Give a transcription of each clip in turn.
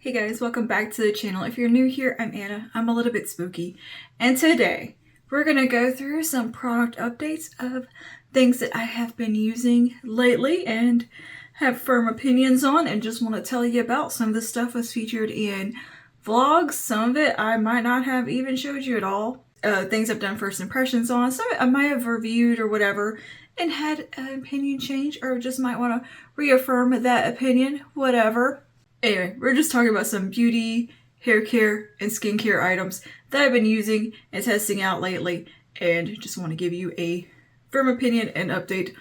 Hey guys, welcome back to the channel. If you're new here, I'm Anna. I'm a little bit spooky. And today, we're going to go through some product updates of things that I have been using lately and have firm opinions on, and just want to tell you about. Some of the stuff was featured in vlogs. Some of it I might not have even showed you at all. Things I've done first impressions on. Some of it I might have reviewed or whatever and had an opinion change, or just might want to reaffirm that opinion, whatever. Anyway, we're just talking about some beauty, hair care, and skincare items that I've been using and testing out lately, and just want to give you a firm opinion and update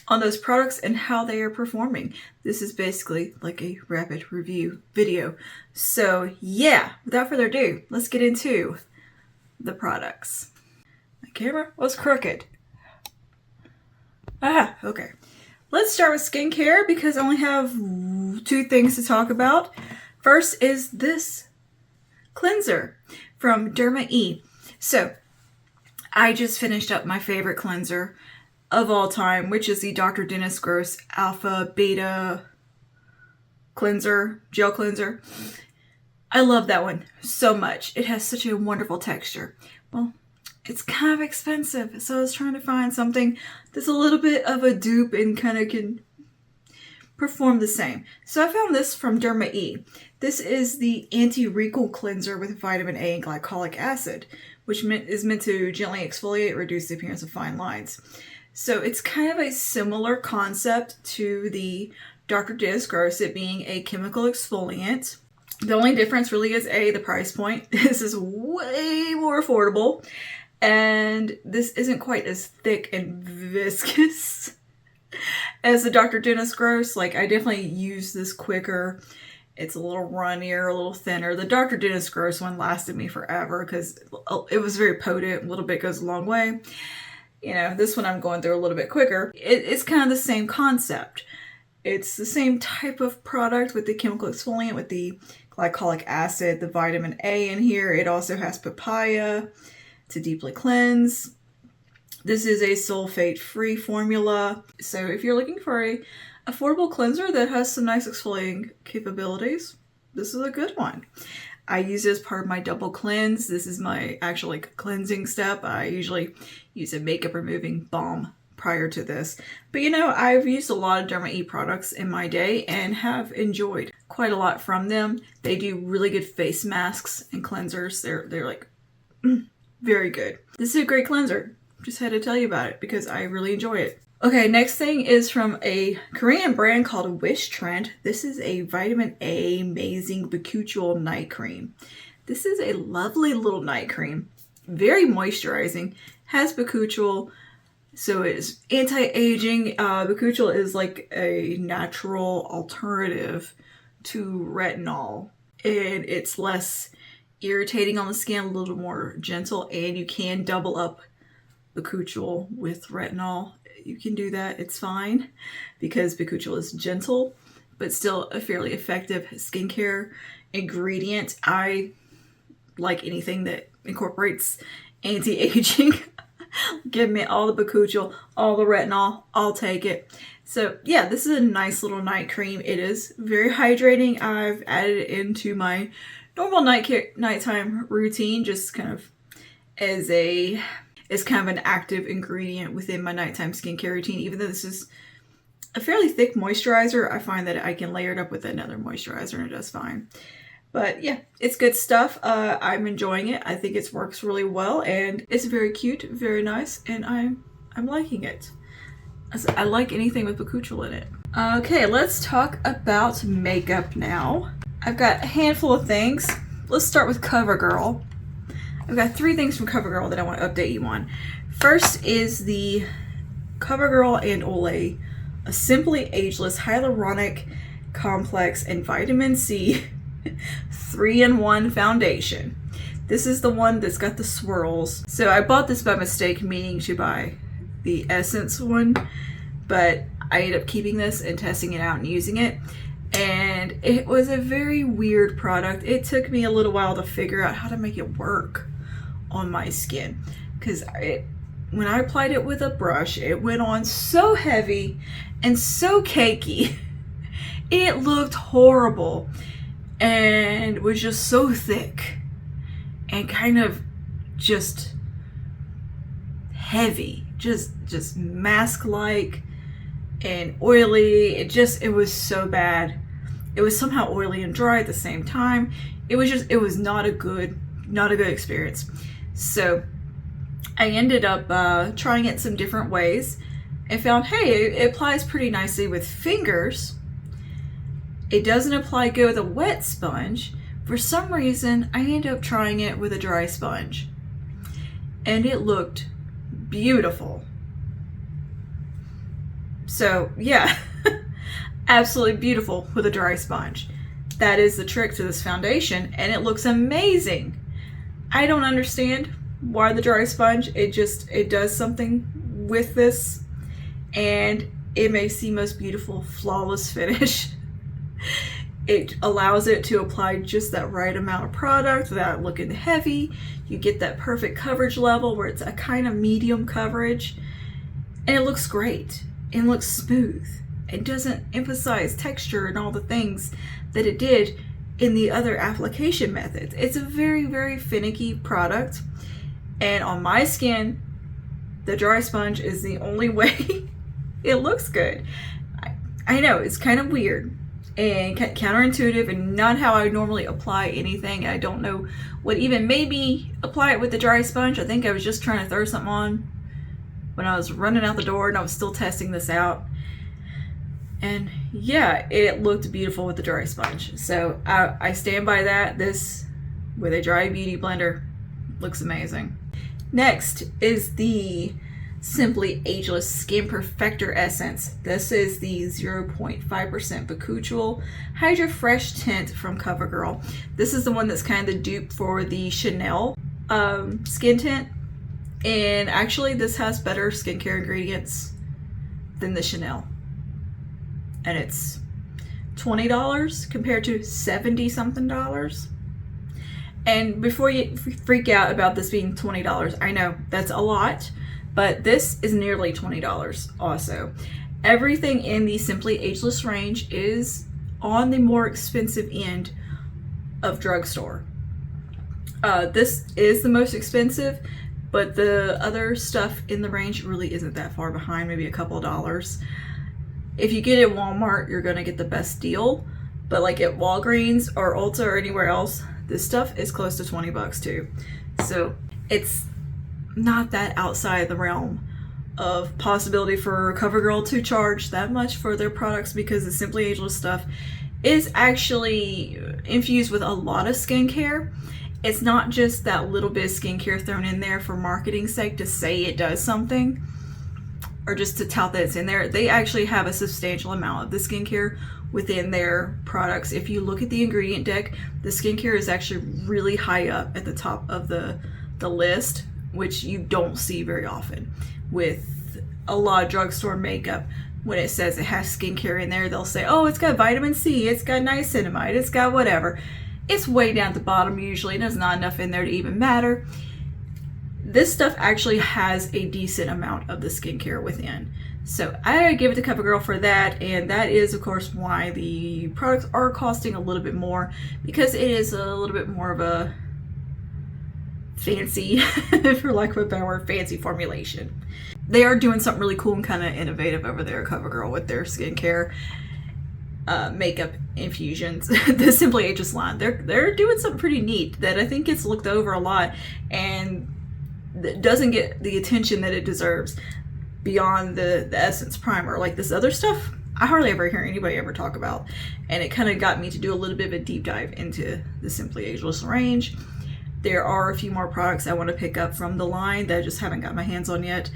on those products and how they are performing. This is basically like a rapid review video. So yeah, without further ado, let's get into the products. My camera was crooked. Okay. Let's start with skincare because I only have two things to talk about. First is this cleanser from Derma E. So I just finished up my favorite cleanser of all time, which is the Dr. Dennis Gross Alpha Beta cleanser, gel cleanser. I love that one so much. It has such a wonderful texture. Well, it's kind of expensive, so I was trying to find something that's a little bit of a dupe and kind of can perform the same. So I found this from Derma E. This is the anti-wrinkle cleanser with vitamin A and glycolic acid, which is meant to gently exfoliate, reduce the appearance of fine lines. So it's kind of a similar concept to the Dr. Dennis Gross, it being a chemical exfoliant. The only difference really is the price point. This is way more affordable. And this isn't quite as thick and viscous as the Dr. Dennis Gross. Like, I definitely use this quicker. It's a little runnier, a little thinner. The Dr. Dennis Gross one lasted me forever because it was very potent. A little bit goes a long way. You know, this one I'm going through a little bit quicker. It's kind of the same concept. It's the same type of product with the chemical exfoliant, with the glycolic acid, the vitamin A in here. It also has papaya to deeply cleanse. This is a sulfate-free formula. So if you're looking for a affordable cleanser that has some nice exfoliating capabilities, this is a good one. I use this as part of my double cleanse. This is my actual cleansing step. I usually use a makeup removing balm prior to this. But you know, I've used a lot of Derma E products in my day and have enjoyed quite a lot from them. They do really good face masks and cleansers. They're like very good. This is a great cleanser. Just had to tell you about it because I really enjoy it. Okay, next thing is from a Korean brand called Wish Trend. This is a vitamin A amazing bakuchiol night cream. This is a lovely little night cream. Very moisturizing. Has bakuchiol, so it is anti-aging. Bakuchiol is like a natural alternative to retinol. And it's less irritating on the skin, a little more gentle, and you can double up bakuchiol with retinol. You can do that, it's fine, because bakuchiol is gentle, but still a fairly effective skincare ingredient. I like anything that incorporates anti-aging. Give me all the bakuchiol, all the retinol, I'll take it. So yeah, this is a nice little night cream. It is very hydrating. I've added it into my normal nighttime routine, just kind of as kind of an active ingredient within my nighttime skincare routine. Even though this is a fairly thick moisturizer, I find that I can layer it up with another moisturizer and it does fine. But yeah, it's good stuff. I'm enjoying it. I think it works really well and it's very cute, very nice, and I'm liking it. I like anything with bakuchiol in it. Okay, let's talk about makeup now. I've got a handful of things. Let's start with CoverGirl. I've got three things from CoverGirl that I want to update you on. First is the CoverGirl and Olay, a Simply Ageless Hyaluronic Complex and Vitamin C 3-in-1 foundation. This is the one that's got the swirls. So I bought this by mistake, meaning to buy the Essence one, but I ended up keeping this and testing it out and using it. And it was a very weird product. It took me a little while to figure out how to make it work on my skin, because when I applied it with a brush, it went on so heavy and so cakey. It looked horrible. And and was just so thick and kind of just heavy, just mask-like and oily. It was so bad. It was somehow oily and dry at the same time. It was not a good experience. So I ended up trying it some different ways and found, hey, it applies pretty nicely with fingers. It doesn't apply good with a wet sponge. For some reason, I ended up trying it with a dry sponge, and it looked beautiful. So yeah, absolutely beautiful with a dry sponge. That is the trick to this foundation, and it looks amazing. I don't understand why the dry sponge, it does something with this, and it makes the most beautiful, flawless finish. It allows it to apply just that right amount of product without looking heavy. You get that perfect coverage level where it's a kind of medium coverage, and it looks great and looks smooth. It doesn't emphasize texture and all the things that it did in the other application methods. It's a very, very finicky product, and on my skin, the dry sponge is the only way it looks good. I know it's kind of weird and counterintuitive and not how I normally apply anything. I don't know what even made me apply it with the dry sponge. I think I was just trying to throw something on when I was running out the door, and I was still testing this out. And yeah, it looked beautiful with the dry sponge. So I stand by that. This with a dry beauty blender looks amazing. Next is the Simply Ageless Skin Perfector Essence. This is the 0.5% Bakuchiol Hydra Fresh Tint from CoverGirl. This is the one that's kind of the dupe for the Chanel skin tint. And actually this has better skincare ingredients than the Chanel. And it's $20 compared to $70-something. And before you freak out about this being $20, I know that's a lot, but this is nearly $20 also. Everything in the Simply Ageless range is on the more expensive end of drugstore. This is the most expensive, but the other stuff in the range really isn't that far behind, maybe a couple of dollars. If you get it at Walmart, you're gonna get the best deal, but like at Walgreens or Ulta or anywhere else, this stuff is close to 20 bucks too. So it's not that outside the realm of possibility for CoverGirl to charge that much for their products, because the Simply Ageless stuff is actually infused with a lot of skincare. It's not just that little bit of skincare thrown in there for marketing's sake to say it does something or just to tout that it's in there. They actually have a substantial amount of the skincare within their products. If you look at the ingredient deck, the skincare is actually really high up at the top of the list, which you don't see very often with a lot of drugstore makeup. When it says it has skincare in there, they'll say, oh, it's got vitamin C, it's got niacinamide, it's got whatever. It's way down at the bottom usually, and there's not enough in there to even matter. This stuff actually has a decent amount of the skincare within. So I give it to CoverGirl for that, and that is of course why the products are costing a little bit more, because it is a little bit more of a fancy, for lack of a better word, fancy formulation. They are doing something really cool and kind of innovative over there at CoverGirl with their skincare makeup infusions. The Simply Ageless line, they're doing something pretty neat that I think gets looked over a lot and doesn't get the attention that it deserves beyond the Essence Primer. Like this other stuff, I hardly ever hear anybody ever talk about, and it kind of got me to do a little bit of a deep dive into the Simply Ageless range. There are a few more products I want to pick up from the line that I just haven't got my hands on yet.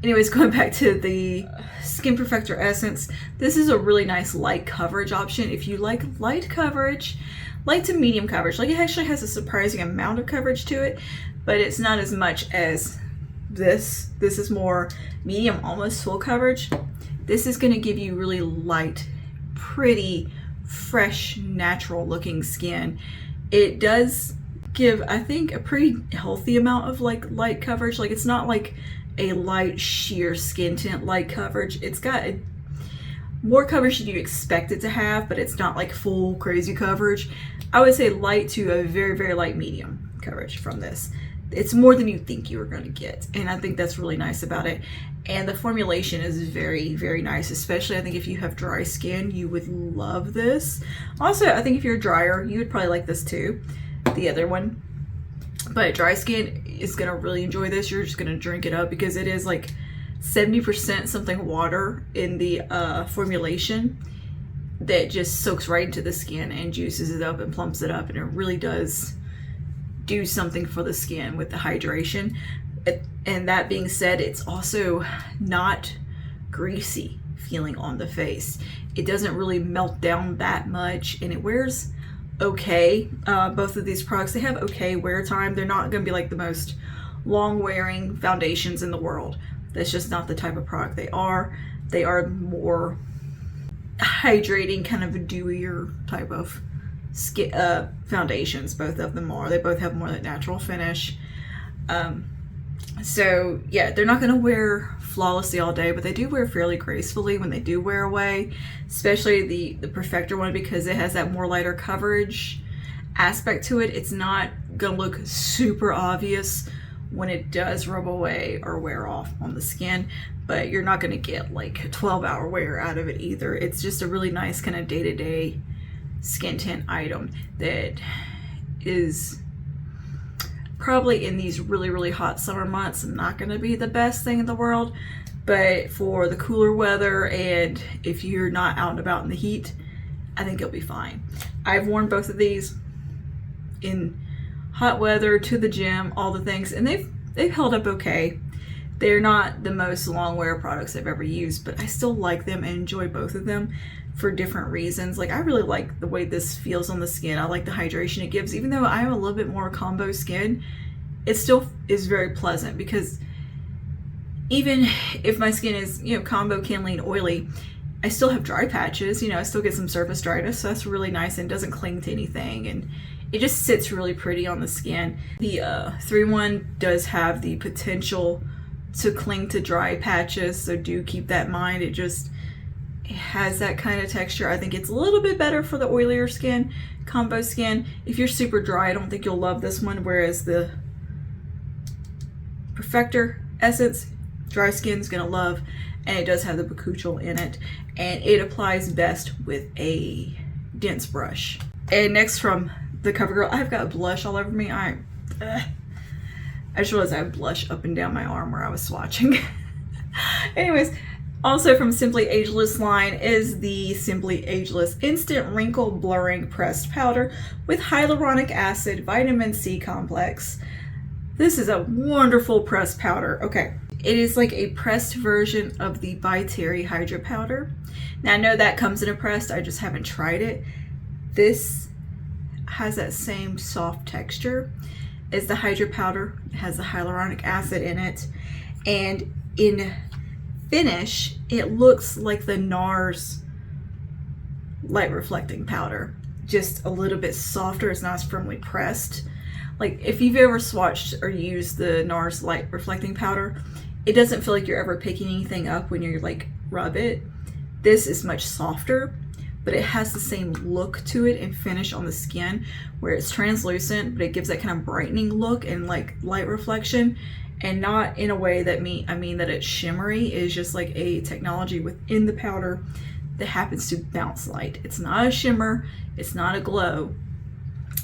Anyways, going back to the Skin Perfector Essence, this is a really nice light coverage option. If you like light coverage, light to medium coverage, like it actually has a surprising amount of coverage to it, but it's not as much as this. This is more medium, almost full coverage. This is going to give you really light, pretty, fresh, natural looking skin. It does give, I think, a pretty healthy amount of like light coverage. Like it's not like a light sheer skin tint light coverage. It's got more coverage than you expect it to have, but it's not like full crazy coverage. I would say light to a very, very light medium coverage from this. It's more than you think you were going to get, and I think that's really nice about it. And the formulation is very, very nice, especially I think if you have dry skin, you would love this. Also, I think if you're drier, you would probably like this too, the other one. But dry skin is going to really enjoy this. You're just going to drink it up because it is like 70% something water in the formulation that just soaks right into the skin and juices it up and plumps it up, and it really does do something for the skin with the hydration. And that being said, it's also not greasy feeling on the face. It doesn't really melt down that much, and it wears okay. Both of these products, they have okay wear time. They're not going to be like the most long wearing foundations in the world. That's just not the type of product they are. They are more hydrating, kind of a dewier type of skin foundations. Both of them are. They both have more that natural finish. So yeah, they're not going to wear flawlessly all day, but they do wear fairly gracefully when they do wear away, especially the Perfector one, because it has that more lighter coverage aspect to it. It's not going to look super obvious when it does rub away or wear off on the skin, but you're not going to get like a 12-hour wear out of it either. It's just a really nice kind of day-to-day skin tint item that is probably in these really, really hot summer months not going to be the best thing in the world, but for the cooler weather and if you're not out and about in the heat, I think you'll be fine. I've worn both of these in hot weather, to the gym, all the things, and they've held up okay. They're not the most long wear products I've ever used, but I still like them and enjoy both of them for different reasons. Like, I really like the way this feels on the skin. I like the hydration it gives. Even though I have a little bit more combo skin, it still is very pleasant, because even if my skin is, combo, can lean, oily, I still have dry patches. I still get some surface dryness, so that's really nice and doesn't cling to anything, and it just sits really pretty on the skin. The 3-in-1 does have the potential to cling to dry patches, so do keep that in mind. It has that kind of texture. I think it's a little bit better for the oilier skin, combo skin. If you're super dry, I don't think you'll love this one, whereas the Perfector Essence, dry skin's gonna love, and it does have the bakuchiol in it, and it applies best with a dense brush. And next, from the CoverGirl, I've got blush all over me. I just realized I have blush up and down my arm where I was swatching. Anyways, also from Simply Ageless line is the Simply Ageless Instant Wrinkle Blurring Pressed Powder with hyaluronic acid, vitamin C complex. This is a wonderful pressed powder. Okay, it is like a pressed version of the By Terry Hydra Powder. Now, I know that comes in a pressed, I just haven't tried it. This has that same soft texture as the Hydra Powder. It has the hyaluronic acid in it, and in finish, it looks like the NARS light reflecting powder, just a little bit softer. It's not as firmly pressed. Like, if you've ever swatched or used the NARS light reflecting powder, it doesn't feel like you're ever picking anything up when you like rub it. This is much softer, but it has the same look to it and finish on the skin, where it's translucent, but it gives that kind of brightening look and like light reflection, and not in a way that I mean that it's shimmery. It's just like a technology within the powder that happens to bounce light. It's not a shimmer, it's not a glow.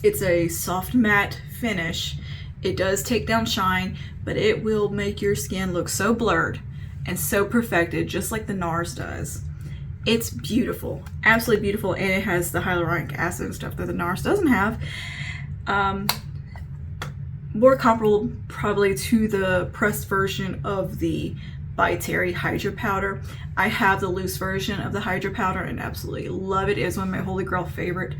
It's a soft matte finish. It does take down shine, but it will make your skin look so blurred and so perfected, just like the NARS does. It's beautiful, absolutely beautiful, and it has the hyaluronic acid and stuff that the NARS doesn't have. More comparable probably to the pressed version of the By Terry Hydra Powder. I have the loose version of the Hydra Powder and absolutely love it. It is one of my holy grail favorite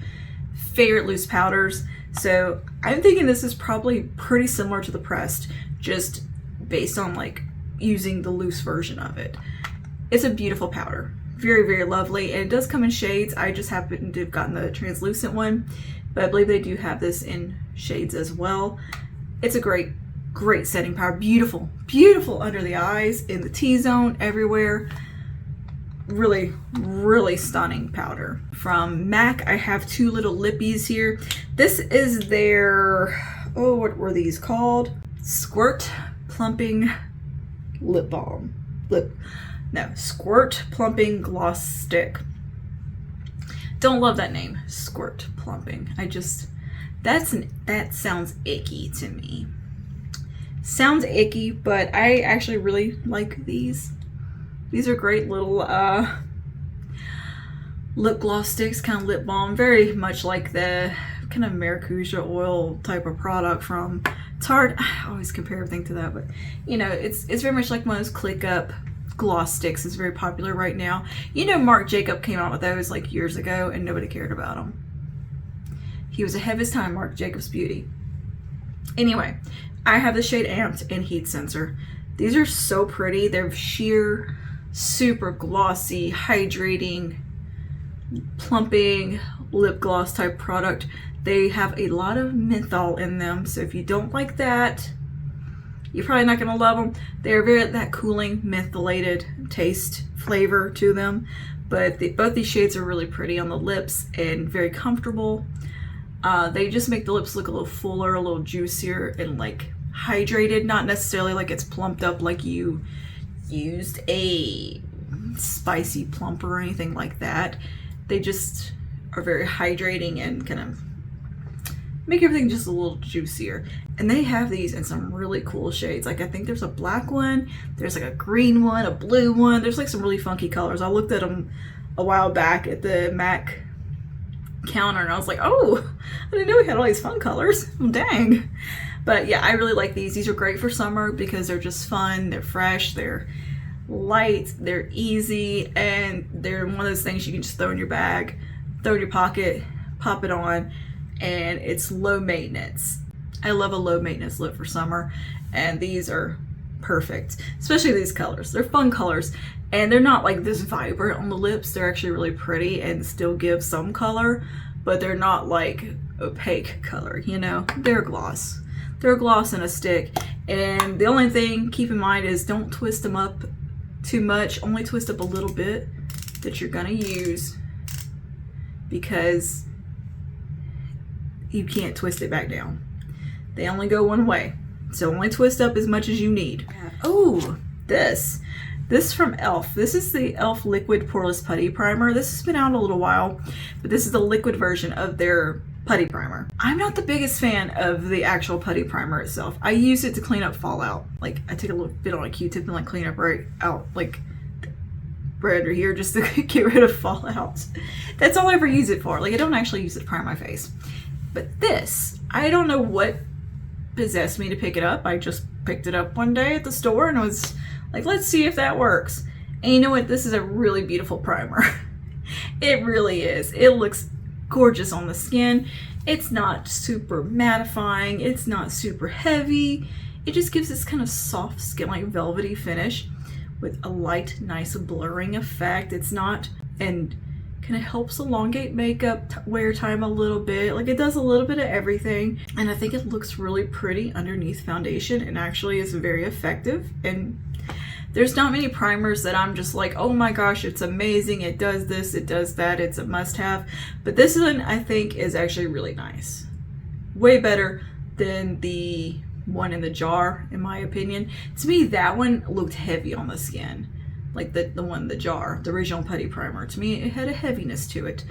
loose powders. So I'm thinking this is probably pretty similar to the pressed, just based on like using the loose version of it. It's a beautiful powder, very, very lovely, and it does come in shades. I just happen to have gotten the translucent one, but I believe they do have this in shades as well. It's a great, great setting powder. Beautiful, beautiful under the eyes, in the T-zone, everywhere. really, really stunning powder. From MAC, I have two little lippies here. This is their, oh, what were these called? Squirt Plumping Lip Balm. Squirt Plumping Gloss Stick. Don't love that name, Squirt Plumping. That sounds icky to me. Sounds icky, but I actually really like these. These are great little lip gloss sticks, kind of lip balm, very much like the kind of maracuja oil type of product from Tarte. I always compare everything to that, but you know, it's very much like one of those click up gloss sticks. Is very popular right now. You know, Marc Jacob came out with those like years ago and nobody cared about them. He was ahead of his time, Marc Jacobs Beauty. Anyway, I have the shade Amped and Heat Sensor. These are so pretty. They're sheer, super glossy, hydrating, plumping lip gloss type product. They have a lot of menthol in them, so if you don't like that, you're probably not gonna love them. They're very that cooling, mentholated taste flavor to them. But both these shades are really pretty on the lips and very comfortable. They just make the lips look a little fuller, a little juicier, and like hydrated. Not necessarily like it's plumped up like you used a spicy plumper or anything like that. They just are very hydrating and kind of make everything just a little juicier. And they have these in some really cool shades. Like I think there's a black one, there's like a green one, a blue one. There's like some really funky colors. I looked at them a while back at the MAC counter and I was like, oh, I didn't know we had all these fun colors. Oh, dang. But yeah, I really like these. These are great for summer because they're just fun, they're fresh, they're light, they're easy, and they're one of those things you can just throw in your bag, throw in your pocket, pop it on, and it's low maintenance. I love a low maintenance lip for summer, and these are perfect, especially these colors. They're fun colors, and they're not like this vibrant on the lips. They're actually really pretty and still give some color, but they're not like opaque color, you know? They're gloss. They're a gloss in a stick, and the only thing keep in mind is don't twist them up too much. Only twist up a little bit that you're gonna use, because you can't twist it back down. They only go one way, so only twist up as much as you need. Oh, this from e.l.f. This is the e.l.f. Liquid Poreless Putty Primer. This has been out a little while, but this is the liquid version of their putty primer. I'm not the biggest fan of the actual putty primer itself. I use it to clean up fallout. Like I take a little bit on a Q-tip and like clean up right out, like right under here, just to get rid of fallout. That's all I ever use it for. Like I don't actually use it to prime my face. But this, I don't know what possessed me to pick it up. I just picked it up one day at the store and was like, let's see if that works. And you know what? This is a really beautiful primer. It really is. It looks gorgeous on the skin. It's not super mattifying. It's not super heavy. It just gives this kind of soft skin, like velvety finish with a light, nice blurring effect. It's not, and kind of helps elongate makeup wear time a little bit. Like it does a little bit of everything, and I think it looks really pretty underneath foundation, and actually is very effective. And there's not many primers that I'm just like, oh my gosh, it's amazing, it does this, it does that, it's a must-have. But this one I think is actually really nice, way better than the one in the jar, in my opinion. To me, that one looked heavy on the skin. Like the one in the jar, the original putty primer. To me, it had a heaviness to it.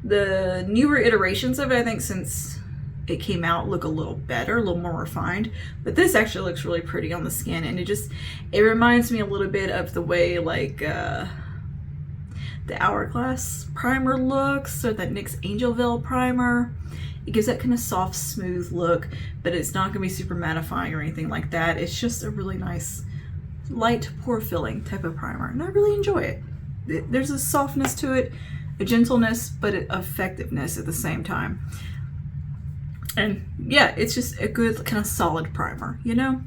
The newer iterations of it, I think since it came out, look a little better, a little more refined. But this actually looks really pretty on the skin, and it reminds me a little bit of the way like the Hourglass primer looks, or that NYX Angel Veil primer. It gives that kind of soft, smooth look, but it's not gonna be super mattifying or anything like that. It's just a really nice, light pore filling type of primer, and I really enjoy it. There's a softness to it, a gentleness, but an effectiveness at the same time. And yeah, it's just a good kind of solid primer, you know?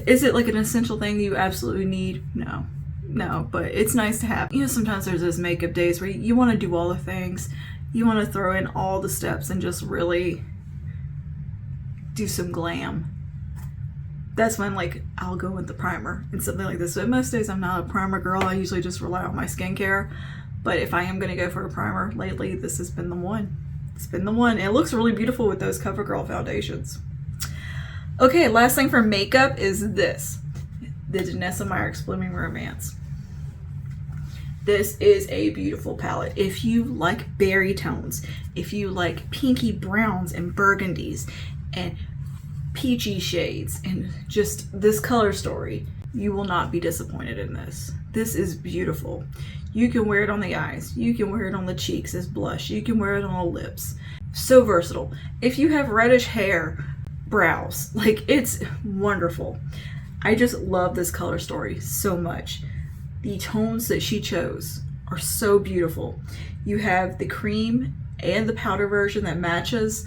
Is it like an essential thing you absolutely need? No, but it's nice to have. You know, sometimes there's those makeup days where you want to do all the things. You want to throw in all the steps and just really do some glam. that's when like I'll go with the primer and something like this. But most days I'm not a primer girl. I usually just rely on my skincare. But if I am going to go for a primer lately, this has been the one. It's been the one. It looks really beautiful with those CoverGirl foundations. Okay, last thing for makeup is this. The Danessa Myricks Blooming Romance. This is a beautiful palette. If you like berry tones, if you like pinky browns and burgundies and peachy shades and just this color story, you will not be disappointed in this. This is beautiful. You can wear it on the eyes. You can wear it on the cheeks as blush. You can wear it on the lips. So versatile. If you have reddish hair, brows, like it's wonderful. I just love this color story so much. The tones that she chose are so beautiful. You have the cream and the powder version that matches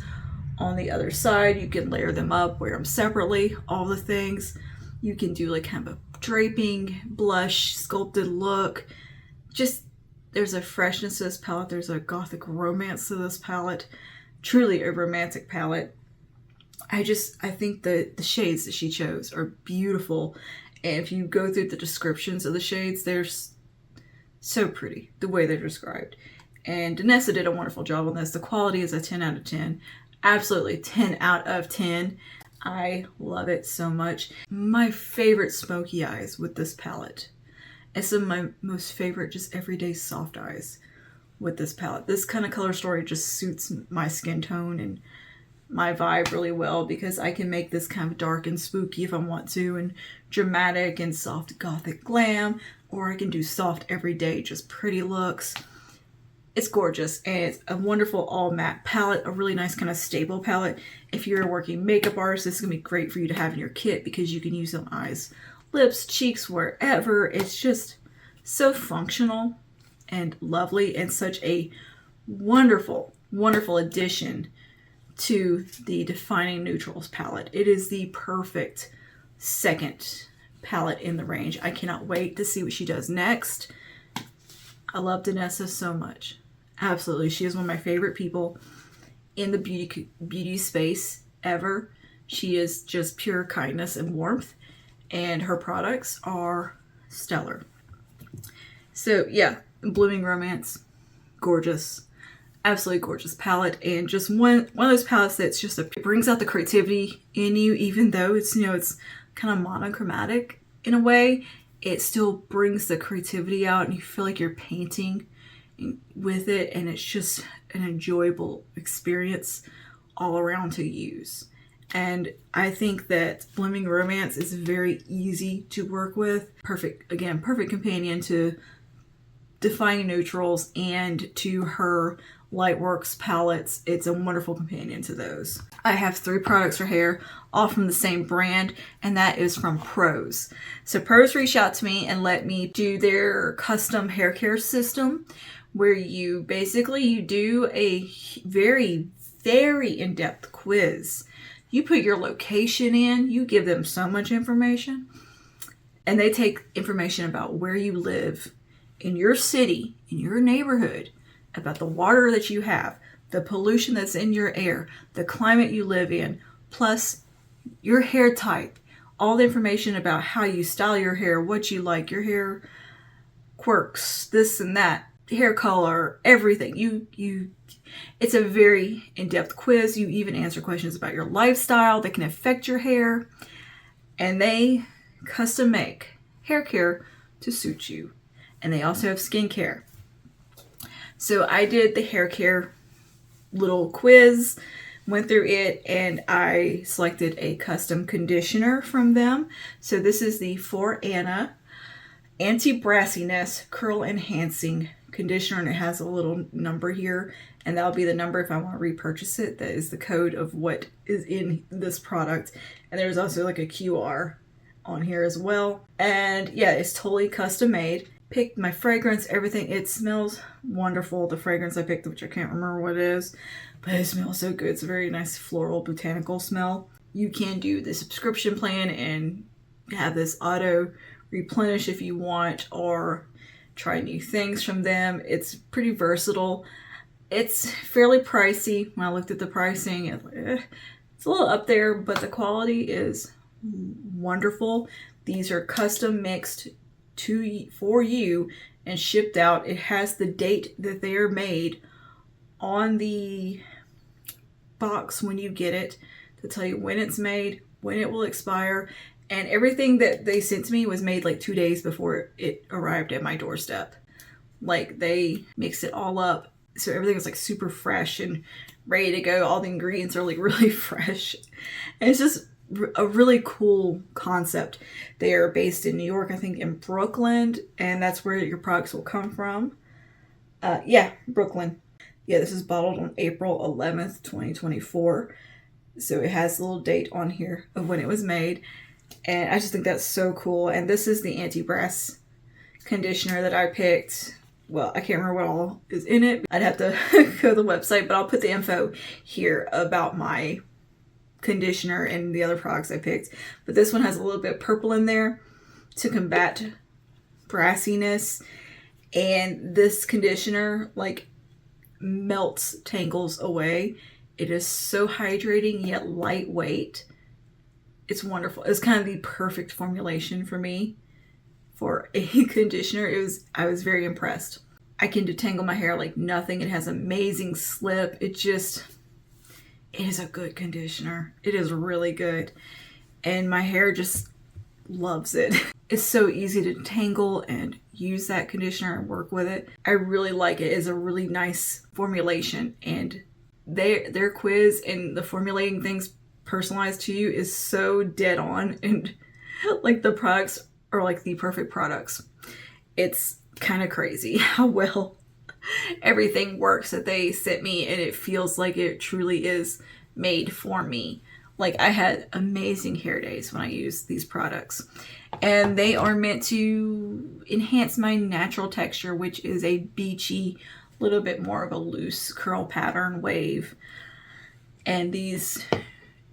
on the other side. You can layer them up, wear them separately, all the things. You can do like kind of a draping, blush, sculpted look. Just, there's a freshness to this palette. There's a gothic romance to this palette. Truly a romantic palette. I think the shades that she chose are beautiful. And if you go through the descriptions of the shades, they're so pretty, the way they're described. And Danessa did a wonderful job on this. The quality is a 10 out of 10. Absolutely 10 out of 10. I love it so much. My favorite smoky eyes with this palette. And some of my most favorite just everyday soft eyes with this palette. This kind of color story just suits my skin tone and my vibe really well, because I can make this kind of dark and spooky if I want to, and dramatic and soft gothic glam, or I can do soft everyday just pretty looks. It's gorgeous, and it's a wonderful all matte palette, a really nice kind of stable palette. If you're a working makeup artist, this is gonna be great for you to have in your kit because you can use it on eyes, lips, cheeks, wherever. It's just so functional and lovely, and such a wonderful, wonderful addition to the Defining Neutrals palette. It is the perfect second palette in the range. I cannot wait to see what she does next. I love Danessa so much. Absolutely. She is one of my favorite people in the beauty space ever. She is just pure kindness and warmth, and her products are stellar. So yeah, Blooming Romance, gorgeous. Absolutely gorgeous palette, and just one of those palettes that's just it brings out the creativity in you, even though it's, you know, it's kind of monochromatic in a way. It still brings the creativity out, and you feel like you're painting with it, and it's just an enjoyable experience all around to use. And I think that Blooming Romance is very easy to work with. Perfect, again, perfect companion to Defining Neutrals and to her Lightworks palettes. It's a wonderful companion to those. I have 3 products for hair, all from the same brand, and that is from Prose. So Prose reached out to me and let me do their custom hair care system, where you basically do a very, very in-depth quiz. You put your location in, you give them so much information, and they take information about where you live in your city, in your neighborhood, about the water that you have, the pollution that's in your air, the climate you live in, plus your hair type, all the information about how you style your hair, what you like, your hair quirks, this and that, hair color, everything. It's a very in-depth quiz. You even answer questions about your lifestyle that can affect your hair, and they custom make hair care to suit you. And they also have skincare. So I did the hair care little quiz, went through it, and I selected a custom conditioner from them. So this is the For Anna Anti-Brassiness Curl Enhancing Conditioner, and it has a little number here, and that'll be the number if I want to repurchase it. That is the code of what is in this product. And there's also like a QR on here as well. And yeah, it's totally custom made. Picked my fragrance, everything. It smells wonderful. The fragrance I picked, which I can't remember what it is, but it smells so good. It's a very nice floral botanical smell. You can do the subscription plan and have this auto replenish if you want, or try new things from them. It's pretty versatile. It's fairly pricey. When I looked at the pricing, it's a little up there, but the quality is wonderful. These are custom mixed for you and shipped out. It has the date that they are made on the box when you get it to tell you when it's made, when it will expire, and everything that they sent to me was made like 2 days before it arrived at my doorstep. Like, they mixed it all up, so everything was like super fresh and ready to go. All the ingredients are like really fresh. And it's just a really cool concept. They are based in New York, I think in Brooklyn, and that's where your products will come from. Yeah, Brooklyn. Yeah, this is bottled on April 11th, 2024. So it has a little date on here of when it was made. And I just think that's so cool. And this is the anti-brass conditioner that I picked. Well, I can't remember what all is in it. I'd have to go to the website, but I'll put the info here about my conditioner and the other products I picked. But this one has a little bit of purple in there to combat brassiness. And this conditioner, like, melts tangles away. It is so hydrating yet lightweight. It's wonderful. It's kind of the perfect formulation for me for a conditioner. I was very impressed. I can detangle my hair like nothing. It has amazing slip. It is a good conditioner. It is really good. And my hair just loves it. It's so easy to tangle and use that conditioner and work with it. I really like it. It's a really nice formulation, and their quiz and the formulating things personalized to you is so dead on, and like the products are like the perfect products. It's kind of crazy how well everything works that they sent me, and it feels like it truly is made for me. Like, I had amazing hair days when I used these products, and they are meant to enhance my natural texture, which is a beachy, little bit more of a loose curl pattern wave. And these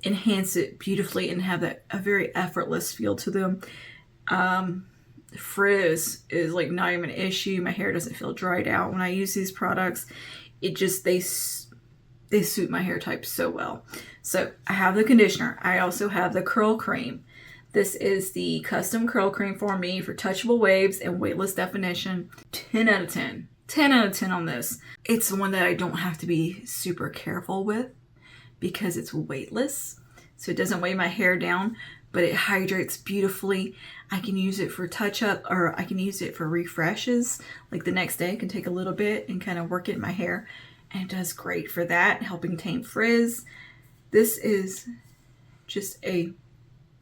enhance it beautifully and have a very effortless feel to them. Frizz is like not even an issue. My hair doesn't feel dried out when I use these products. It just, they suit my hair type so well. So I have the conditioner. I also have the curl cream. This is the custom curl cream for me for touchable waves and weightless definition. 10 out of 10. 10 out of 10 on this. It's one that I don't have to be super careful with because it's weightless. So it doesn't weigh my hair down, but it hydrates beautifully. I can use it for touch up, or I can use it for refreshes. Like the next day I can take a little bit and kind of work it in my hair. And it does great for that, helping tame frizz. This is just a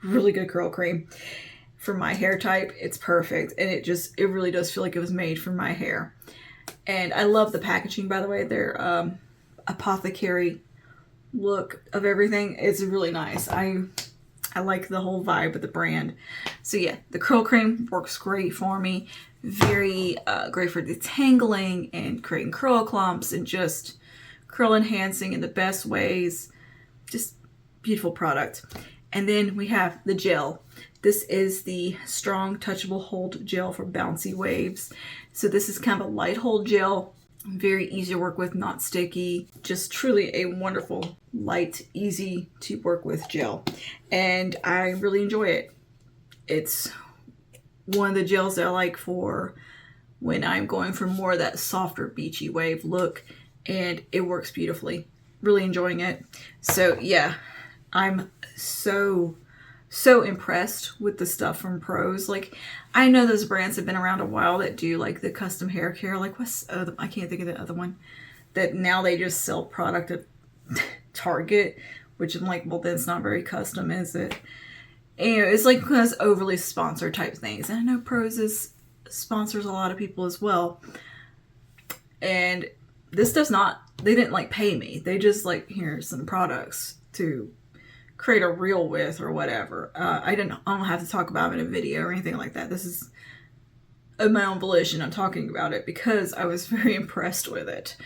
really good curl cream. For my hair type, it's perfect. And it really does feel like it was made for my hair. And I love the packaging, by the way. Their apothecary look of everything is really nice. I like the whole vibe of the brand. So yeah, the curl cream works great for me. Very great for detangling and creating curl clumps and just curl enhancing in the best ways. Just beautiful product. And then we have the gel. This is the Strong Touchable Hold Gel for bouncy waves. So this is kind of a light hold gel. Very easy to work with, not sticky. Just truly a wonderful, light, easy to work with gel. And I really enjoy it. It's one of the gels that I like for when I'm going for more of that softer beachy wave look, and it works beautifully. Really enjoying it. So yeah, I'm so impressed with the stuff from Pros. Like, I know those brands have been around a while that do like the custom hair care. Like, I can't think of the other one that now they just sell product at Target, which I'm like, well, that's not very custom, is it? And it's like those overly sponsored type things. And I know Pros sponsors a lot of people as well. And this does not, they didn't like pay me. They just like, here's some products to create a reel with or whatever. I don't have to talk about it in a video or anything like that. This is of my own volition. I'm talking about it because I was very impressed with it.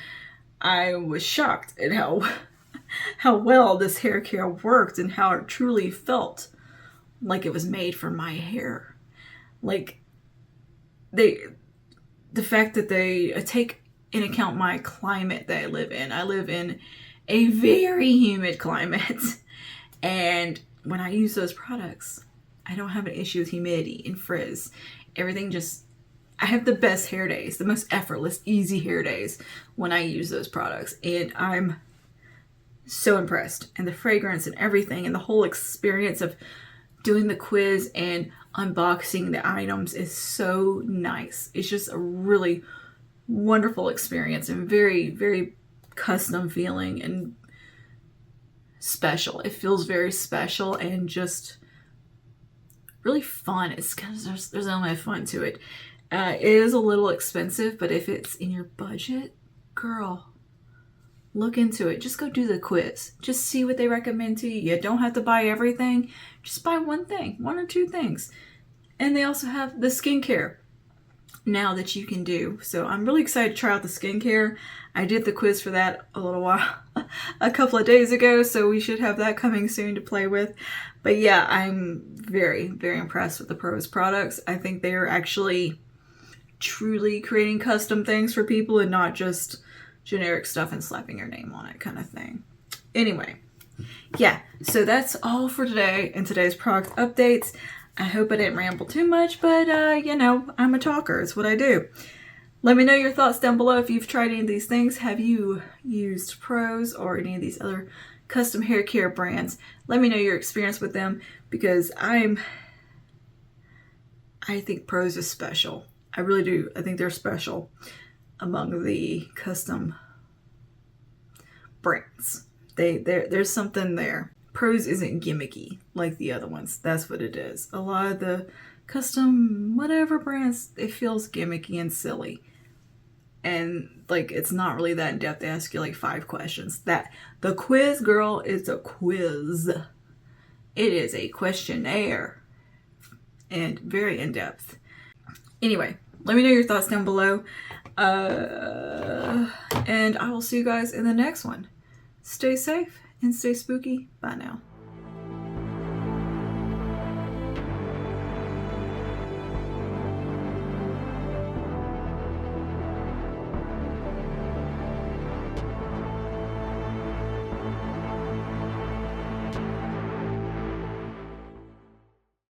I was shocked at how well this hair care worked and how it truly felt like it was made for my hair. Like, the fact that they take in account my climate that I live in. I live in a very humid climate. And when I use those products, I don't have an issue with humidity and frizz. Everything just, I have the best hair days, the most effortless, easy hair days when I use those products. And I'm so impressed. And the fragrance and everything and the whole experience of doing the quiz and unboxing the items is so nice. It's just a really wonderful experience and very, very custom feeling and special. It feels very special and just really fun. It's kind of, there's an element of fun to it. It is a little expensive, but if it's in your budget, girl, look into it. Just go do the quiz. Just see what they recommend to you. You don't have to buy everything. Just buy one thing, one or two things. And they also have the skincare now that you can do. So I'm really excited to try out the skincare. I did the quiz for that a little while, a couple of days ago, so we should have that coming soon to play with. But yeah, I'm very, very impressed with the Prose products. I think they are actually truly creating custom things for people and not just generic stuff and slapping your name on it kind of thing. Anyway, yeah, so that's all for today in today's product updates. I hope I didn't ramble too much, but you know, I'm a talker. It's what I do. Let me know your thoughts down below if you've tried any of these things. Have you used Prose or any of these other custom hair care brands? Let me know your experience with them, because I think Prose is special. I really do. I think they're special among the custom brands. There's something there. Prose isn't gimmicky like the other ones. That's what it is. A lot of the custom whatever brands, it feels gimmicky and silly. And like, it's not really that in depth. They ask you like 5 questions. That the quiz, girl, is a quiz. It is a questionnaire and very in depth. Anyway, let me know your thoughts down below. And I will see you guys in the next one. Stay safe and stay spooky. Bye now.